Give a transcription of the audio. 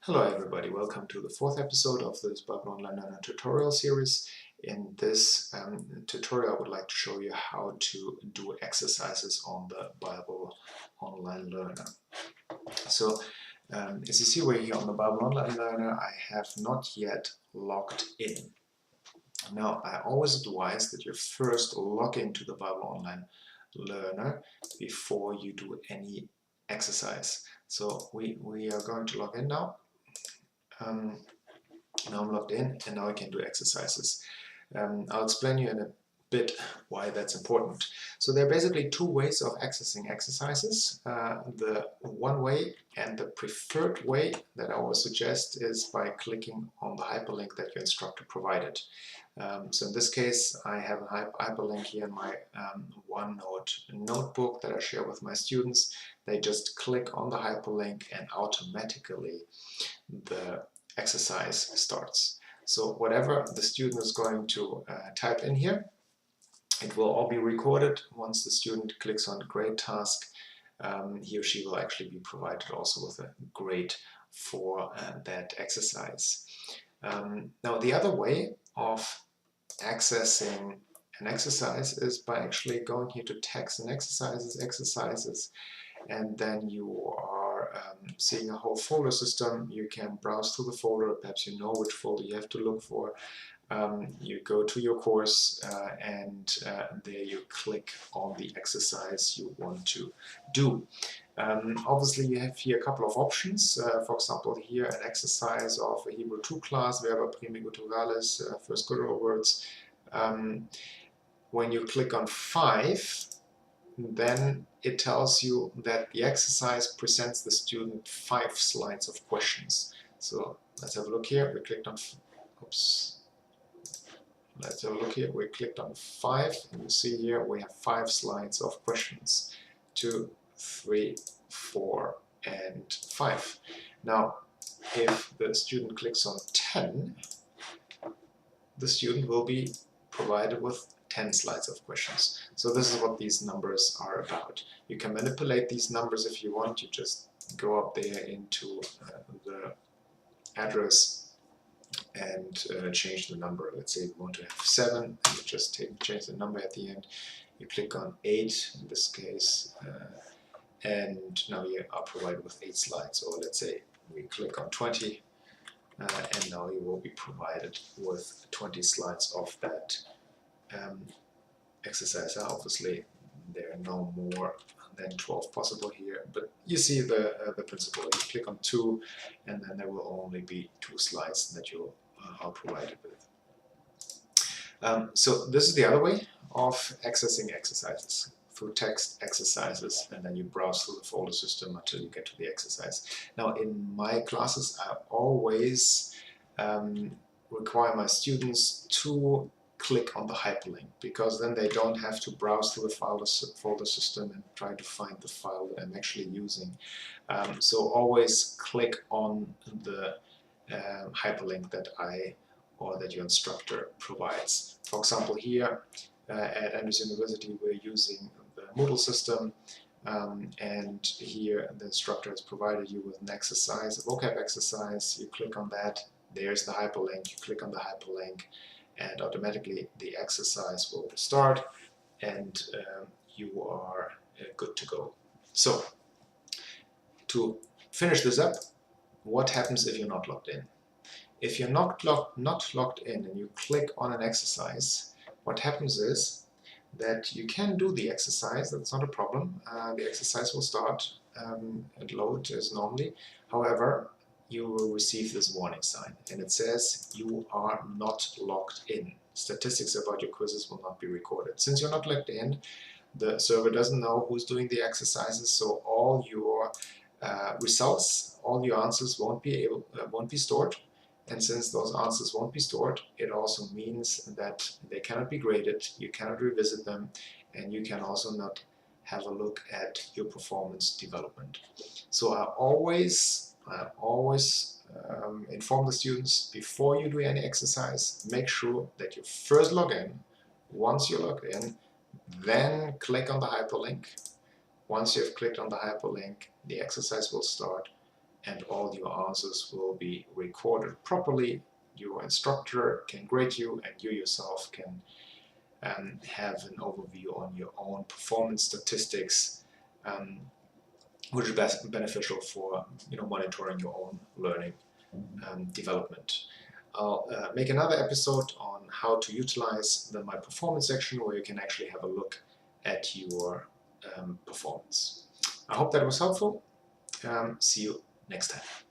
Hello everybody, welcome to the fourth episode of this Bible Online Learner tutorial series. In this tutorial I would like to show you how to do exercises on the Bible Online Learner. So as you see, we're here on the Bible Online Learner. I have not yet logged in. Now I always advise that you first log into the Bible Online Learner before you do any exercise. So we are going to log in now. Now I'm logged in and now I can do exercises. I'll explain you in a bit why that's important. So there are basically two ways of accessing exercises. The one way and the preferred way that I always suggest is by clicking on the hyperlink that your instructor provided. So in this case I have a hyperlink here in my OneNote notebook that I share with my students. They just click on the hyperlink and automatically the exercise starts. So whatever the student is going to type in here, it will all be recorded. Once the student clicks on grade task, he or she will actually be provided also with a grade for that exercise. Now the other way of accessing an exercise is by actually going here to text and exercises, and then you are seeing a whole folder system. You can browse through the folder, perhaps you know which folder you have to look for. You go to your course and there you click on the exercise you want to do. Obviously you have here a couple of options. For example, here an exercise of a Hebrew 2 class, Verba Prime Gutturales, first guttural words. When you click on 5, then it tells you that the exercise presents the student 5 slides of questions. So let's have a look here. We clicked on, let's have a look here. We clicked on 5, and you see here we have 5 slides of questions. 2, 3, 4, and 5. Now, if the student clicks on 10, the student will be provided with 10 slides of questions. So this is what these numbers are about. You can manipulate these numbers if you want. You just go up there into the address and change the number. Let's say you want to have 7, and you just change the number at the end. You click on 8 in this case, and now you are provided with 8 slides. Or let's say we click on 20, and now you will be provided with 20 slides of that exercise. Obviously there are no more than 12 possible here, but you see the principle. You click on 2 and then there will only be 2 slides that you are provided with. So this is the other way of accessing exercises, through text exercises, and then you browse through the folder system until you get to the exercise. Now in my classes I always require my students to click on the hyperlink, because then they don't have to browse through the folder system and try to find the file that I'm actually using. So always click on the hyperlink that that your instructor provides. For example, here at Andrews University we're using the Moodle system, and here the instructor has provided you with an exercise, a vocab exercise. You click on that, there's the hyperlink, you click on the hyperlink, and automatically the exercise will start, and you are good to go. So to finish this up, what happens if you're not logged in? If you're not logged in and you click on an exercise, what happens is that you can do the exercise. That's not a problem. The exercise will start and load as normally. However, you will receive this warning sign, and it says you are not logged in. Statistics about your quizzes will not be recorded. Since you're not logged in, the server doesn't know who's doing the exercises, so all your results, all your answers won't be stored. And since those answers won't be stored, it also means that they cannot be graded, you cannot revisit them, and you can also not have a look at your performance development. So I always inform the students before you do any exercise. Make sure that you first log in. Once you log in, then click on the hyperlink. Once you have clicked on the hyperlink, the exercise will start, and all your answers will be recorded properly. Your instructor can grade you, and you yourself can have an overview on your own performance statistics, which is beneficial for monitoring your own learning development. I'll make another episode on how to utilize the My Performance section, where you can actually have a look at your performance. I hope that was helpful. See you next time.